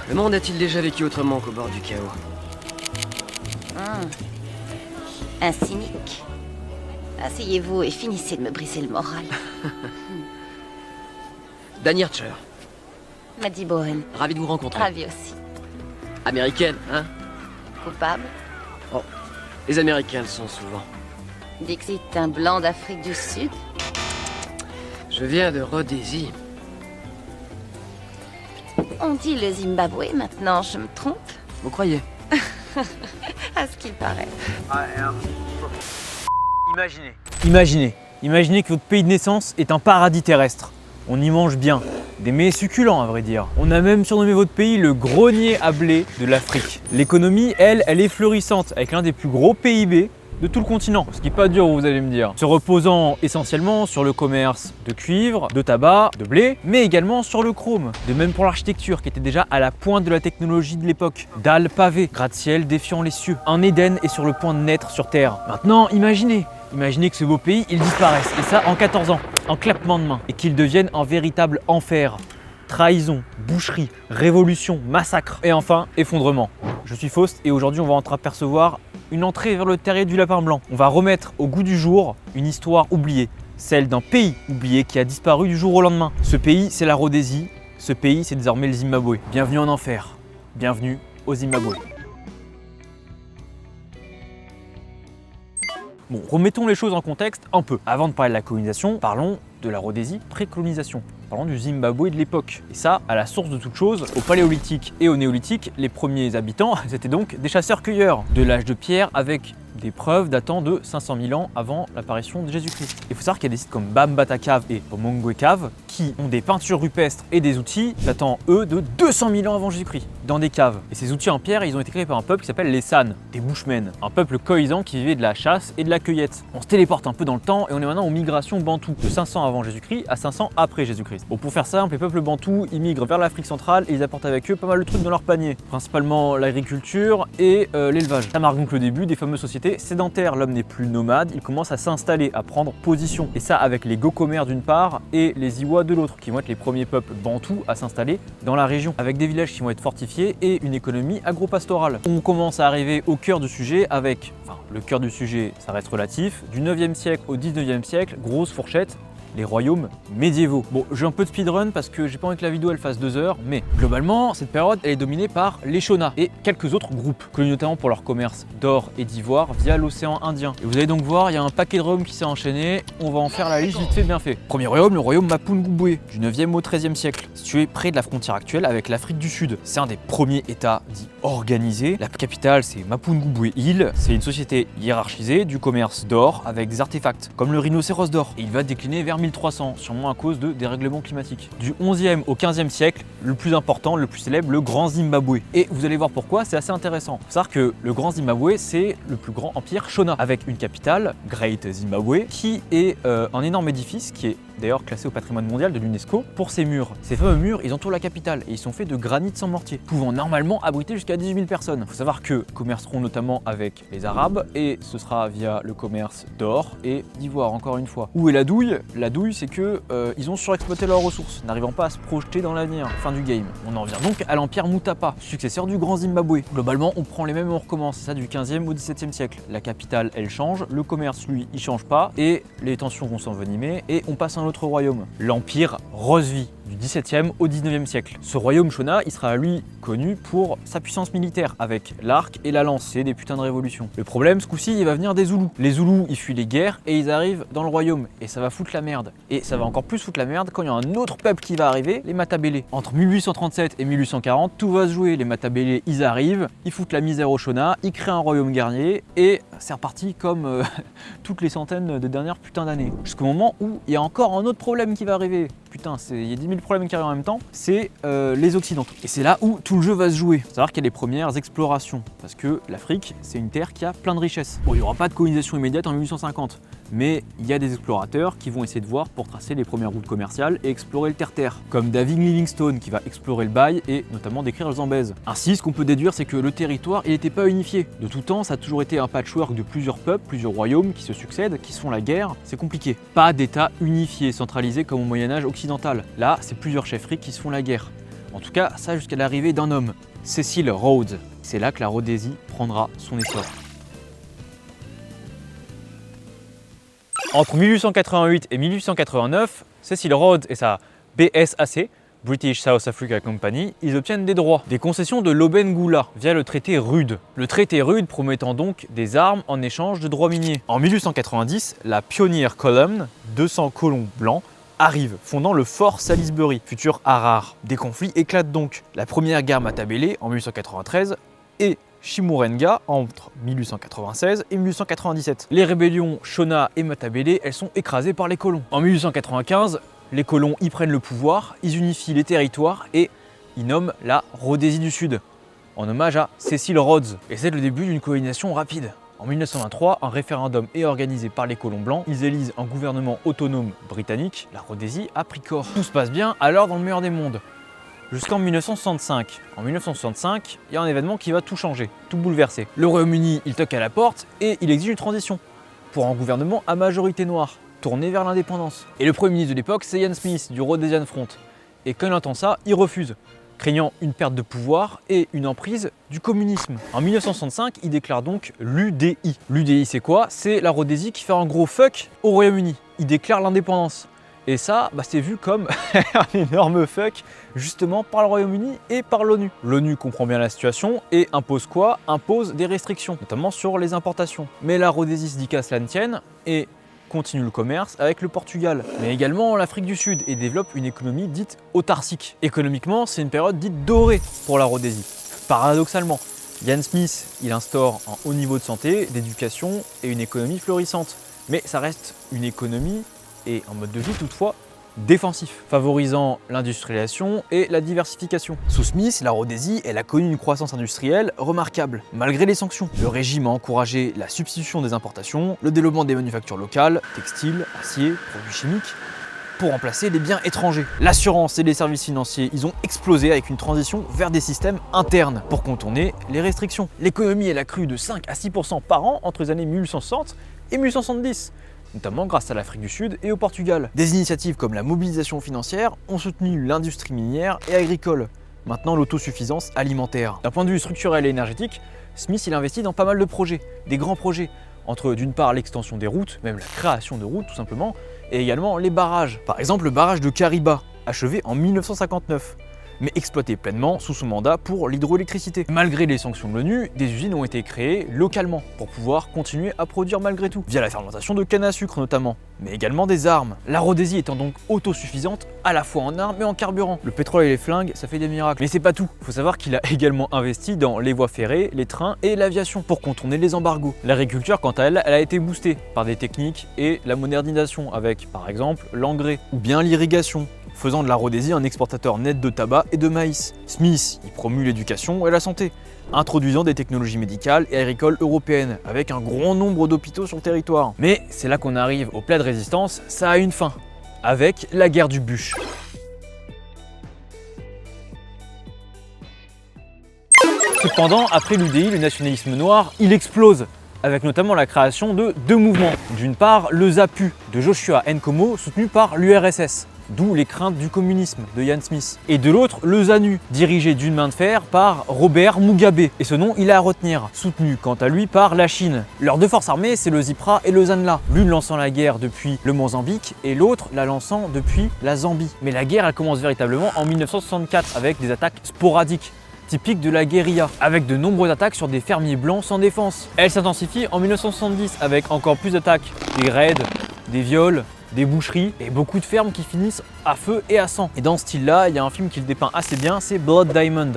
Le monde a-t-il déjà vécu autrement qu'au bord du chaos? Un cynique. Asseyez-vous et finissez de me briser le moral. Dan Hircher, Maddie Bowen, ravi de vous rencontrer. ravi aussi. Américaine, hein? Coupable? Oh, les Américains le sont souvent. Dixit, un blanc d'Afrique du Sud? Je viens de Rhodésie. On dit le Zimbabwe maintenant, je me trompe? Vous croyez? À ce qu'il paraît. Imaginez que votre pays de naissance est un paradis terrestre. On y mange bien, des mets succulents à vrai dire. On a même surnommé votre pays le grenier à blé de l'Afrique. L'économie, elle est florissante avec l'un des plus gros PIB de tout le continent. Ce qui n'est pas dur, vous allez me dire. Se reposant essentiellement sur le commerce de cuivre, de tabac, de blé, mais également sur le chrome. De même pour l'architecture qui était déjà à la pointe de la technologie de l'époque. Dalles pavées, gratte-ciel défiant les cieux. Un Éden est sur le point de naître sur Terre. Maintenant, imaginez que ce beau pays, il disparaisse. Et ça en 14 ans, en claquement de main. Et qu'il devienne un véritable enfer. Trahison, boucherie, révolution, massacre. Et enfin, effondrement. Je suis Faust et aujourd'hui on va entreapercevoir une entrée vers le terrier du lapin blanc. On va remettre au goût du jour une histoire oubliée, celle d'un pays oublié qui a disparu du jour au lendemain. Ce pays, c'est la Rhodésie. Ce pays, c'est désormais le Zimbabwe. Bienvenue en enfer. Bienvenue au Zimbabwe. Bon, remettons les choses en contexte un peu. Avant de parler de la colonisation, parlons de la Rhodésie pré-colonisation. Parlons du Zimbabwe de l'époque. Et ça, à la source de toute chose, au Paléolithique et au Néolithique, les premiers habitants, c'était donc des chasseurs-cueilleurs de l'âge de pierre avec des preuves datant de 500 000 ans avant l'apparition de Jésus-Christ. Il faut savoir qu'il y a des sites comme Bambata Cave et Pomongwe Cave qui ont des peintures rupestres et des outils datant, eux, de 200 000 ans avant Jésus-Christ, dans des caves. Et ces outils en pierre, ils ont été créés par un peuple qui s'appelle les San, des Bushmen, un peuple coïsan qui vivait de la chasse et de la cueillette. On se téléporte un peu dans le temps et on est maintenant aux migrations bantoues, de 500 avant Jésus-Christ à 500 après Jésus-Christ. Bon, pour faire simple, les peuples bantous, ils migrent vers l'Afrique centrale et ils apportent avec eux pas mal de trucs dans leur panier, principalement l'agriculture et l'élevage. Ça marque donc le début des fameuses sociétés sédentaires. L'homme n'est plus nomade, il commence à s'installer, à prendre position. Et ça avec les Gokomers d'une part et les Iwa de l'autre, qui vont être les premiers peuples bantous à s'installer dans la région, avec des villages qui vont être fortifiés et une économie agro-pastorale. On commence à arriver au cœur du sujet avec, enfin le cœur du sujet ça reste relatif, du 9e siècle au 19e siècle, grosse fourchette, les royaumes médiévaux. Bon, j'ai un peu de speedrun parce que j'ai pas envie que la vidéo elle fasse 2 heures, mais globalement, cette période elle est dominée par les Shona et quelques autres groupes, connus notamment pour leur commerce d'or et d'ivoire via l'océan Indien. Et vous allez donc voir, il y a un paquet de royaumes qui s'est enchaîné, on va en faire la liste vite fait bien fait. Premier royaume, le royaume Mapungubwe, du 9e au 13e siècle, situé près de la frontière actuelle avec l'Afrique du Sud. C'est un des premiers états dits organisés. La capitale c'est Mapungubwe Hill, c'est une société hiérarchisée du commerce d'or avec des artefacts, comme le rhinocéros d'or. Et il va décliner vers 1300, sûrement à cause de dérèglements climatiques. Du 11e au 15e siècle, le plus important, le plus célèbre, le Grand Zimbabwe. Et vous allez voir pourquoi, c'est assez intéressant. Il faut savoir que le Grand Zimbabwe, c'est le plus grand empire Shona, avec une capitale, Great Zimbabwe, qui est un énorme édifice qui est d'ailleurs classé au patrimoine mondial de l'UNESCO pour ses murs. Ces fameux murs, ils entourent la capitale et ils sont faits de granit sans mortier, pouvant normalement abriter jusqu'à 18 000 personnes. Il faut savoir que commerceront notamment avec les Arabes et ce sera via le commerce d'or et d'ivoire, encore une fois. Où est la douille? La douille, c'est que ils ont surexploité leurs ressources, n'arrivant pas à se projeter dans l'avenir. Fin du game. On en vient donc à l'empire Mutapa, successeur du Grand Zimbabwe. Globalement, on prend les mêmes et on recommence, c'est ça du 15e au 17e siècle. La capitale, elle change, le commerce, lui, il change pas et les tensions vont s'envenimer et on passe à un autre royaume, l'empire Rosvi, du 17e au 19e siècle. Ce royaume Shona, il sera lui connu pour sa puissance militaire avec l'arc et la lance, c'est des putains de révolutions. Le problème, ce coup-ci, il va venir des Zoulous. Les Zoulous, ils fuient les guerres et ils arrivent dans le royaume et ça va foutre la merde. Et ça va encore plus foutre la merde quand il y a un autre peuple qui va arriver, les Matabélés. Entre 1837 et 1840, tout va se jouer. Les Matabélés, ils arrivent, ils foutent la misère au Shona, ils créent un royaume guerrier et c'est reparti comme toutes les centaines de dernières putains d'années. Jusqu'au moment où il y a encore un autre problème qui va arriver. Putain, il y a 10 000 problèmes qui arrivent en même temps, c'est les Occidentaux. Et c'est là où tout le jeu va se jouer. Il faut savoir qu'il y a les premières explorations, parce que l'Afrique, c'est une terre qui a plein de richesses. Bon, il n'y aura pas de colonisation immédiate en 1850, mais il y a des explorateurs qui vont essayer de voir pour tracer les premières routes commerciales et explorer le terre-terre, comme David Livingstone qui va explorer le bail et notamment décrire le Zambèze. Ainsi, ce qu'on peut déduire, c'est que le territoire, il n'était pas unifié. De tout temps, ça a toujours été un patchwork de plusieurs peuples, plusieurs royaumes qui se succèdent, qui se font la guerre. C'est compliqué. Pas d'état unifié, centralisé comme au Moyen-Âge occidental. Là, c'est plusieurs chefferies qui se font la guerre. En tout cas, ça jusqu'à l'arrivée d'un homme, Cecil Rhodes. C'est là que la Rhodésie prendra son essor. Entre 1888 et 1889, Cecil Rhodes et sa BSAC, British South Africa Company, ils obtiennent des droits, des concessions de l'Aubaine-Goula via le traité Rude. Le traité Rude promettant donc des armes en échange de droits miniers. En 1890, la Pioneer Column, 200 colons blancs, arrive, fondant le fort Salisbury, futur Harare. Des conflits éclatent donc. La première guerre Matabele en 1893 et Chimurenga entre 1896 et 1897. Les rébellions Shona et Matabele, elles sont écrasées par les colons. En 1895, les colons y prennent le pouvoir, ils unifient les territoires et ils nomment la Rhodésie du Sud, en hommage à Cecil Rhodes. Et c'est le début d'une colonisation rapide. En 1923, un référendum est organisé par les colons blancs, ils élisent un gouvernement autonome britannique, la Rhodésie a pris corps. Tout se passe bien alors dans le meilleur des mondes. Jusqu'en 1965. En 1965, il y a un événement qui va tout changer, tout bouleverser. Le Royaume-Uni, il toque à la porte et il exige une transition pour un gouvernement à majorité noire, tourné vers l'indépendance. Et le Premier ministre de l'époque, c'est Ian Smith du Rhodesian Front. Et quand il entend ça, il refuse, craignant une perte de pouvoir et une emprise du communisme. En 1965, il déclare donc l'UDI. L'UDI, c'est quoi? C'est la Rhodésie qui fait un gros fuck au Royaume-Uni. Il déclare l'indépendance. Et ça, c'est vu comme un énorme fuck, justement par le Royaume-Uni et par l'ONU. L'ONU comprend bien la situation et impose quoi? Impose des restrictions, notamment sur les importations. Mais la Rhodésie se dit qu'à cela ne tienne et continue le commerce avec le Portugal, mais également l'Afrique du Sud et développe une économie dite autarcique. Économiquement, c'est une période dite dorée pour la Rhodésie. Paradoxalement, Ian Smith, il instaure un haut niveau de santé, d'éducation et une économie florissante. Mais ça reste une économie et un mode de vie toutefois défensif, favorisant l'industrialisation et la diversification. Sous Smith, la Rhodésie, elle a connu une croissance industrielle remarquable, malgré les sanctions. Le régime a encouragé la substitution des importations, le développement des manufactures locales, textiles, acier, produits chimiques, pour remplacer les biens étrangers. L'assurance et les services financiers, ils ont explosé avec une transition vers des systèmes internes pour contourner les restrictions. L'économie, elle a cru de 5 à 6% par an entre les années 1860 et 1870. Notamment grâce à l'Afrique du Sud et au Portugal. Des initiatives comme la mobilisation financière ont soutenu l'industrie minière et agricole, maintenant l'autosuffisance alimentaire. D'un point de vue structurel et énergétique, Smith il investit dans pas mal de projets, des grands projets, entre d'une part l'extension des routes, même la création de routes tout simplement, et également les barrages. Par exemple le barrage de Kariba, achevé en 1959. Mais exploité pleinement sous son mandat pour l'hydroélectricité. Malgré les sanctions de l'ONU, des usines ont été créées localement pour pouvoir continuer à produire malgré tout, via la fermentation de canne à sucre notamment, mais également des armes. La Rhodésie étant donc autosuffisante à la fois en armes et en carburant. Le pétrole et les flingues, ça fait des miracles. Mais c'est pas tout. Faut savoir qu'il a également investi dans les voies ferrées, les trains et l'aviation pour contourner les embargos. L'agriculture, quant à elle, elle a été boostée par des techniques et la modernisation avec, par exemple, l'engrais ou bien l'irrigation, faisant de la Rhodésie un exportateur net de tabac et de maïs. Smith y promue l'éducation et la santé, introduisant des technologies médicales et agricoles européennes, avec un grand nombre d'hôpitaux sur le territoire. Mais c'est là qu'on arrive au plat de résistance, ça a une fin, avec la guerre du bûche. Cependant, après l'UDI, le nationalisme noir, il explose, avec notamment la création de deux mouvements. D'une part, le ZAPU de Joshua Nkomo, soutenu par l'URSS, d'où les craintes du communisme de Ian Smith. Et de l'autre, le ZANU, dirigé d'une main de fer par Robert Mugabe. Et ce nom, il est à retenir, soutenu quant à lui par la Chine. Leurs deux forces armées, c'est le ZIPRA et le ZANLA, l'une lançant la guerre depuis le Mozambique et l'autre la lançant depuis la Zambie. Mais la guerre, elle commence véritablement en 1964 avec des attaques sporadiques, typique de la guérilla, avec de nombreuses attaques sur des fermiers blancs sans défense. Elle s'intensifie en 1970 avec encore plus d'attaques, des raids, des viols, des boucheries et beaucoup de fermes qui finissent à feu et à sang. Et dans ce style-là, il y a un film qui le dépeint assez bien, c'est Blood Diamond.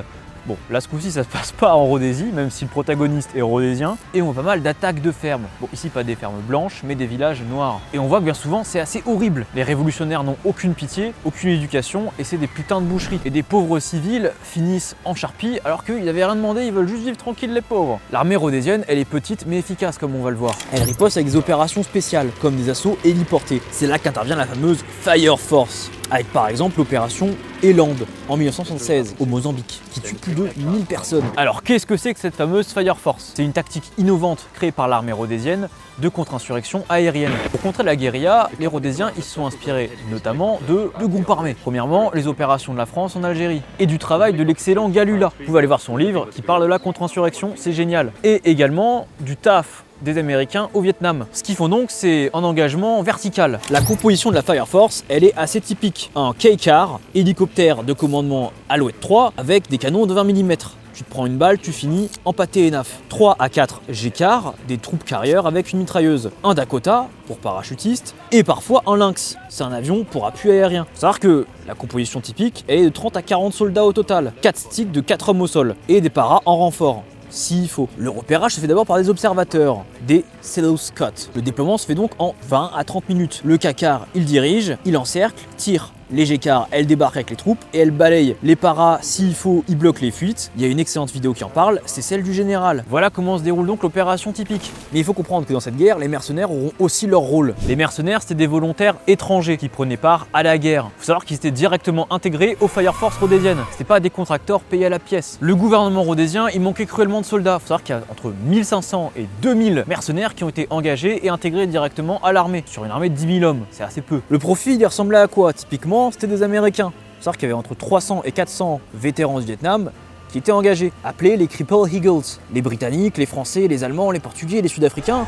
Bon, là ce coup-ci ça se passe pas en Rhodésie, même si le protagoniste est rhodésien, et on voit pas mal d'attaques de fermes. Bon, ici pas des fermes blanches, mais des villages noirs. Et on voit que bien souvent c'est assez horrible. Les révolutionnaires n'ont aucune pitié, aucune éducation, et c'est des putains de boucheries. Et des pauvres civils finissent en charpie, alors qu'ils n'avaient rien demandé, ils veulent juste vivre tranquilles les pauvres. L'armée rhodésienne, elle est petite mais efficace comme on va le voir. Elle riposte avec des opérations spéciales, comme des assauts héliportés. C'est là qu'intervient la fameuse Fire Force. avec par exemple l'opération Eland en 1976 au Mozambique, qui tue plus de 1000 personnes. Alors qu'est-ce que c'est que cette fameuse Fire Force? C'est une tactique innovante créée par l'armée rhodésienne de contre-insurrection aérienne. Pour contrer la guérilla, les Rhodésiens ils se sont inspirés notamment de deux groupes armés. Premièrement, les opérations de la France en Algérie et du travail de l'excellent Galula. Vous pouvez aller voir son livre qui parle de la contre-insurrection, c'est génial. Et également du taf des Américains au Vietnam. Ce qu'ils font donc, c'est un engagement vertical. La composition de la Fire Force, elle est assez typique. Un K-Car, hélicoptère de commandement Alouette 3 avec des canons de 20 mm. Tu te prends une balle, tu finis empaté et naf. 3 à 4 G-Car, des troupes carrières avec une mitrailleuse. Un Dakota, pour parachutistes, et parfois un Lynx. C'est un avion pour appui aérien. Faut savoir que la composition typique, elle est de 30 à 40 soldats au total. 4 sticks de 4 hommes au sol, et des paras en renfort. S'il faut. Le repérage se fait d'abord par des observateurs, des Cello Scouts. Le déploiement se fait donc en 20 à 30 minutes. Le K-Car, il dirige, il encercle, tire. Les G-Car, elles débarquent avec les troupes et elles balayent. Les paras, s'il faut, ils bloquent les fuites. Il y a une excellente vidéo qui en parle, c'est celle du général. Voilà comment se déroule donc l'opération typique. Mais il faut comprendre que dans cette guerre, les mercenaires auront aussi leur rôle. Les mercenaires, c'était des volontaires étrangers qui prenaient part à la guerre. Il faut savoir qu'ils étaient directement intégrés aux Fire Force rhodésiennes. C'était pas des contracteurs payés à la pièce. Le gouvernement rhodésien, il manquait cruellement de soldats. Il faut savoir qu'il y a entre 1500 et 2000 mercenaires qui ont été engagés et intégrés directement à l'armée. Sur une armée de 10 000 hommes, c'est assez peu. Le profil, il ressemblait à quoi? Typiquement, c'était des Américains. Il faut savoir qu'il y avait entre 300 et 400 vétérans du Vietnam qui étaient engagés, appelés les Cripple Eagles. Les Britanniques, les Français, les Allemands, les Portugais, les Sud-Africains,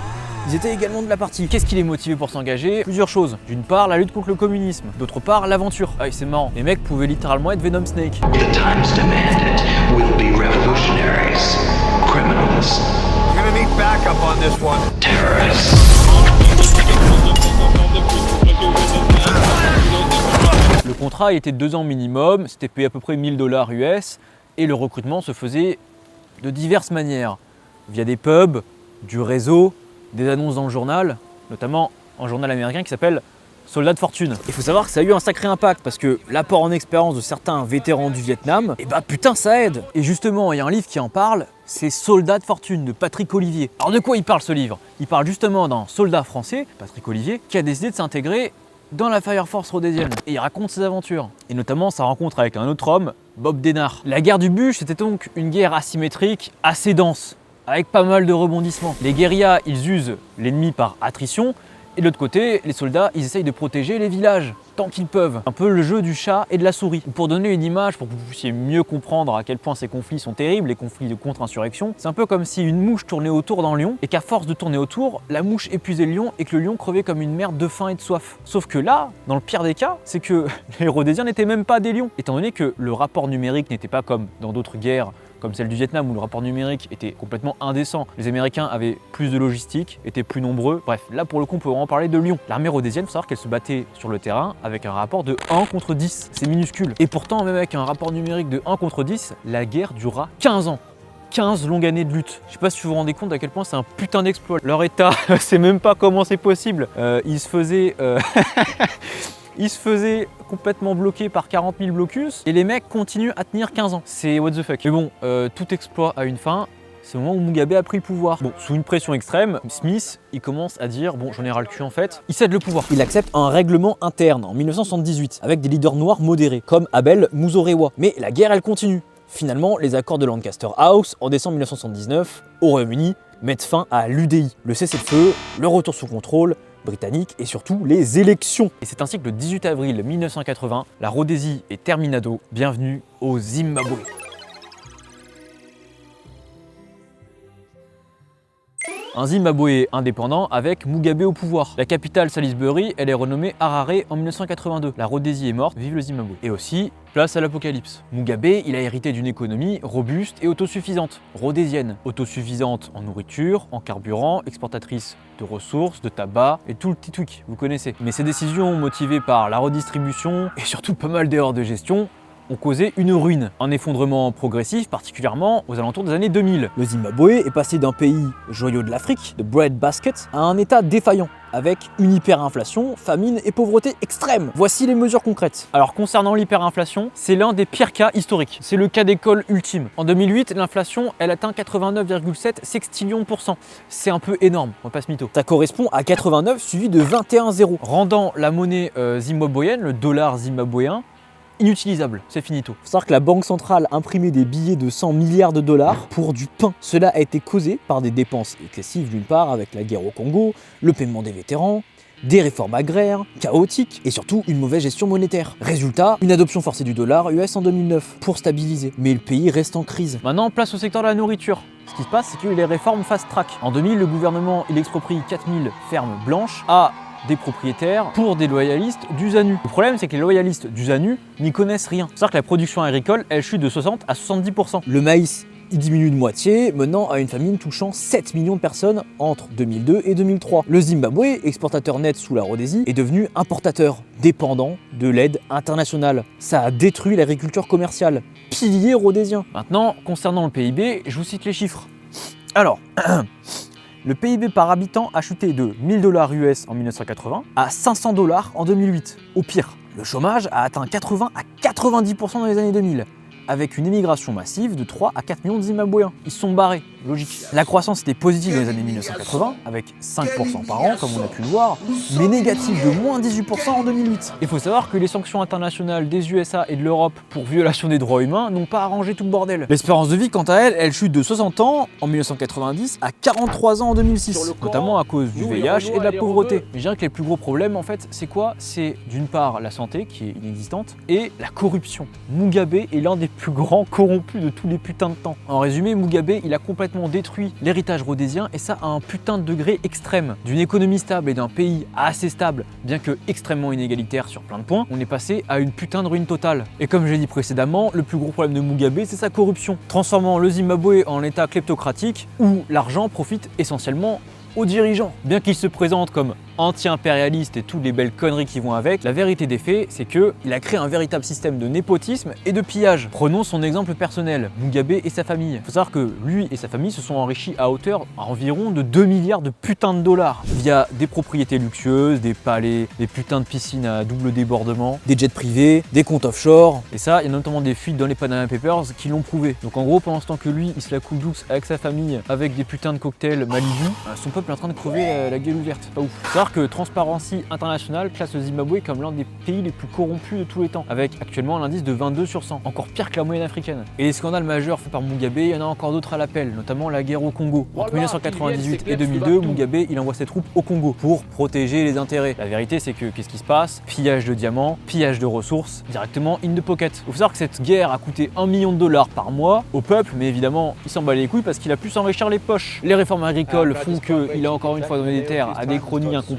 ils étaient également de la partie. Qu'est-ce qui les motivait pour s'engager? Plusieurs choses. D'une part, la lutte contre le communisme. D'autre part, l'aventure. Ah, et c'est marrant. Les mecs pouvaient littéralement être Venom Snake. The times demanded will be revolutionaries, criminals, We're gonna need backup on this one. terrorists. Le contrat il était de 2 ans minimum, c'était payé à peu près 1000 $ US et le recrutement se faisait de diverses manières. Via des pubs, du réseau, des annonces dans le journal, notamment un journal américain qui s'appelle Soldats de fortune. Il faut savoir que ça a eu un sacré impact parce que l'apport en expérience de certains vétérans du Vietnam, et bah putain ça aide. Et justement, il y a un livre qui en parle, c'est Soldats de fortune de Patrick Olivier. Alors de quoi il parle ce livre? Il parle justement d'un soldat français, Patrick Olivier, qui a décidé de s'intégrer dans la Fire Force rhodésienne. Et il raconte ses aventures. Et notamment sa rencontre avec un autre homme, Bob Denard. La guerre du Bûche, c'était donc une guerre asymétrique, assez dense, avec pas mal de rebondissements. Les guérillas, ils usent l'ennemi par attrition, et de l'autre côté, les soldats, ils essayent de protéger les villages, tant qu'ils peuvent. Un peu le jeu du chat et de la souris. Pour donner une image, pour que vous puissiez mieux comprendre à quel point ces conflits sont terribles, les conflits de contre-insurrection, c'est un peu comme si une mouche tournait autour d'un lion, et qu'à force de tourner autour, la mouche épuisait le lion, et que le lion crevait comme une merde de faim et de soif. Sauf que là, dans le pire des cas, c'est que les Rhodésiens n'étaient même pas des lions. Étant donné que le rapport numérique n'était pas comme dans d'autres guerres, comme celle du Vietnam où le rapport numérique était complètement indécent. Les Américains avaient plus de logistique, étaient plus nombreux. Bref, là pour le coup on peut vraiment parler de lions. L'armée rhodésienne, il faut savoir qu'elle se battait sur le terrain avec un rapport de 1 contre 10. C'est minuscule. Et pourtant, même avec un rapport numérique de 1 contre 10, la guerre dura 15 ans. 15 longues années de lutte. Je sais pas si vous vous rendez compte à quel point c'est un putain d'exploit. Leur état, c'est même pas comment c'est possible. Ils se faisaient... Il se faisait complètement bloqué par 40 000 blocus et les mecs continuent à tenir 15 ans. C'est what the fuck. Mais bon, tout exploit a une fin. C'est le moment où Mugabe a pris le pouvoir. Bon, sous une pression extrême, Smith, il commence à dire « bon, j'en ai ras le cul en fait ». Il cède le pouvoir. Il accepte un règlement interne en 1978 avec des leaders noirs modérés comme Abel Muzorewa. Mais la guerre, elle continue. Finalement, les accords de Lancaster House en décembre 1979 au Royaume-Uni mettent fin à l'UDI, le cessez-le-feu, le retour sous contrôle britannique et surtout les élections. Et c'est ainsi que le 18 avril 1980, la Rhodésie est terminado. Bienvenue au Zimbabwe. Un Zimbabwe indépendant avec Mugabe au pouvoir. La capitale Salisbury, elle est renommée Harare en 1982. La Rhodésie est morte, vive le Zimbabwe. Et aussi, place à l'apocalypse. Mugabe, il a hérité d'une économie robuste et autosuffisante, rhodésienne. Autosuffisante en nourriture, en carburant, exportatrice de ressources, de tabac et tout le petit truc, vous connaissez. Mais ces décisions motivées par la redistribution et surtout pas mal d'erreurs de gestion ont causé une ruine, un effondrement progressif, particulièrement aux alentours des années 2000. Le Zimbabwe est passé d'un pays joyau de l'Afrique, de breadbasket, à un état défaillant, avec une hyperinflation, famine et pauvreté extrême. Voici les mesures concrètes. Alors concernant l'hyperinflation, c'est l'un des pires cas historiques. C'est le cas d'école ultime. En 2008, l'inflation, elle atteint 89,7 sextillions %. C'est un peu énorme, on va pas se mytho. Ça correspond à 89 suivi de 21 zéros, rendant la monnaie zimbabwéenne, le dollar zimbabwéen, inutilisable, c'est finito. Faut savoir que la banque centrale imprimait des billets de 100 milliards de dollars pour du pain. Cela a été causé par des dépenses excessives d'une part avec la guerre au Congo, le paiement des vétérans, des réformes agraires, chaotiques et surtout une mauvaise gestion monétaire. Résultat, une adoption forcée du dollar US en 2009 pour stabiliser. Mais le pays reste en crise. Maintenant, place au secteur de la nourriture. Ce qui se passe, c'est que les réformes fast-track. En 2000, le gouvernement il exproprie 4000 fermes blanches à des propriétaires pour des loyalistes du ZANU. Le problème, c'est que les loyalistes du ZANU n'y connaissent rien. C'est-à-dire que la production agricole, elle chute de 60 à 70%. Le maïs, il diminue de moitié, menant à une famine touchant 7 millions de personnes entre 2002 et 2003. Le Zimbabwe, exportateur net sous la Rhodésie, est devenu importateur, dépendant de l'aide internationale. Ça a détruit l'agriculture commerciale, pilier rhodésien. Maintenant, concernant le PIB, je vous cite les chiffres. Alors, le PIB par habitant a chuté de 1000 $ US en 1980 à 500 $ en 2008. Au pire, le chômage a atteint 80 à 90% dans les années 2000, avec une émigration massive de 3 à 4 millions de Zimbabwéens. Ils se sont barrés, logique. La croissance était positive dans les années 1980, avec 5% par an, comme on a pu le voir, mais négative de moins 18% en 2008. Il faut savoir que les sanctions internationales des USA et de l'Europe pour violation des droits humains n'ont pas arrangé tout le bordel. L'espérance de vie, quant à elle, elle chute de 60 ans en 1990 à 43 ans en 2006, notamment à cause du VIH et de la pauvreté. Mais je dirais que les plus gros problèmes, en fait, c'est quoi? C'est d'une part la santé, qui est inexistante, et la corruption. Mugabe est l'un des plus grands corrompus de tous les putains de temps. En résumé, Mugabe, il a complètement détruit l'héritage rhodésien et ça à un putain de degré extrême. D'une économie stable et d'un pays assez stable, bien que extrêmement inégalitaire sur plein de points, on est passé à une putain de ruine totale. Et comme j'ai dit précédemment, le plus gros problème de Mugabe, c'est sa corruption, transformant le Zimbabwe en état kleptocratique où l'argent profite essentiellement aux dirigeants. Bien qu'il se présente comme anti-impérialiste et toutes les belles conneries qui vont avec, la vérité des faits, c'est qu'il a créé un véritable système de népotisme et de pillage. Prenons son exemple personnel, Mugabe et sa famille. Il faut savoir que lui et sa famille se sont enrichis à hauteur à environ de 2 milliards de putains de dollars via des propriétés luxueuses, des palais, des putains de piscines à double débordement, des jets privés, des comptes offshore. Et ça, il y a notamment des fuites dans les Panama Papers qui l'ont prouvé. Donc en gros, pendant ce temps que lui, il se la coule douce avec sa famille, avec des putains de cocktails Malibu, son peuple est en train de crever la gueule ouverte. Pas ouf. Faut savoir que Transparency International classe le Zimbabwe comme l'un des pays les plus corrompus de tous les temps, avec actuellement un indice de 22 sur 100, encore pire que la moyenne africaine. Et les scandales majeurs faits par Mugabe, il y en a encore d'autres à l'appel, notamment la guerre au Congo. Entre 1998 et 2002, Mugabe, il envoie ses troupes au Congo pour protéger les intérêts. La vérité, c'est que qu'est-ce qui se passe? Pillage de diamants, pillage de ressources, directement in the pocket. Il faut savoir que cette guerre a coûté 1 million de dollars par mois au peuple, mais évidemment, il s'en bat les couilles parce qu'il a pu s'enrichir les poches. Les réformes agricoles font qu'il a encore une fois donné des terres à des cronies incompétents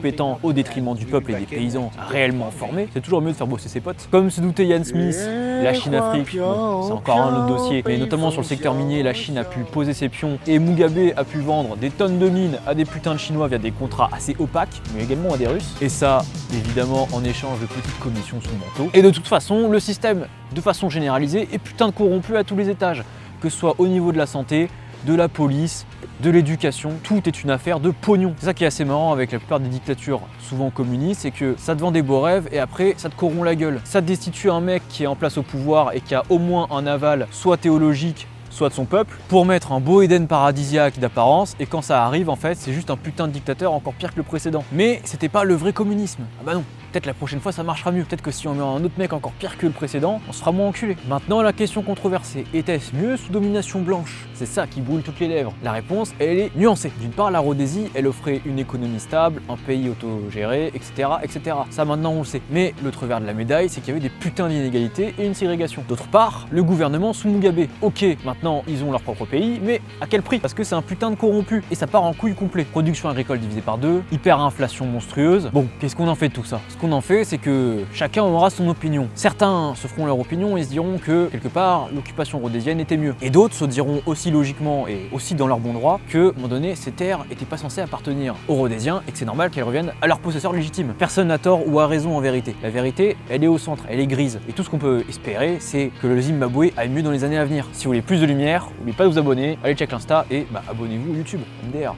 au détriment du peuple et des paysans réellement formés. C'est toujours mieux de faire bosser ses potes. Comme se doutait Ian Smith, la Chine-Afrique, bon, c'est encore un autre dossier, mais notamment sur le secteur minier, la Chine a pu poser ses pions et Mugabe a pu vendre des tonnes de mines à des putains de Chinois via des contrats assez opaques, mais également à des Russes. Et ça, évidemment, en échange de petites commissions sous manteau. Et de toute façon, le système, de façon généralisée, est putain de corrompu à tous les étages, que ce soit au niveau de la santé, de la police, de l'éducation, tout est une affaire de pognon. C'est ça qui est assez marrant avec la plupart des dictatures souvent communistes, c'est que ça te vend des beaux rêves et après ça te corrompt la gueule. Ça te destitue un mec qui est en place au pouvoir et qui a au moins un aval soit théologique, soit de son peuple, pour mettre un beau Éden paradisiaque d'apparence, et quand ça arrive en fait c'est juste un putain de dictateur encore pire que le précédent. Mais c'était pas le vrai communisme. Ah bah non. Peut-être la prochaine fois ça marchera mieux, peut-être que si on met un autre mec encore pire que le précédent, on se fera moins enculé. Maintenant la question controversée, était-ce mieux sous domination blanche? C'est ça qui brûle toutes les lèvres. La réponse, elle est nuancée. D'une part, la Rhodésie, elle offrait une économie stable, un pays autogéré, etc., etc. Ça maintenant on le sait. Mais l'autre revers de la médaille, c'est qu'il y avait des putains d'inégalités et une ségrégation. D'autre part, le gouvernement sous Mugabe. Ok, maintenant ils ont leur propre pays, mais à quel prix? Parce que c'est un putain de corrompu et ça part en couille complet. Production agricole divisée par 2, hyperinflation monstrueuse. Bon, qu'est-ce qu'on en fait de tout ça? qu'on en fait, c'est que chacun aura son opinion. Certains se feront leur opinion et se diront que, quelque part, l'occupation rhodésienne était mieux. Et d'autres se diront aussi logiquement et aussi dans leur bon droit que, à un moment donné, ces terres n'étaient pas censées appartenir aux Rhodésiens et que c'est normal qu'elles reviennent à leurs possesseurs légitimes. Personne n'a tort ou a raison en vérité. La vérité, elle est au centre, elle est grise. Et tout ce qu'on peut espérer, c'est que le Zimbabwe aille mieux dans les années à venir. Si vous voulez plus de lumière, n'oubliez pas de vous abonner, allez check l'Insta et abonnez-vous au YouTube, MDR.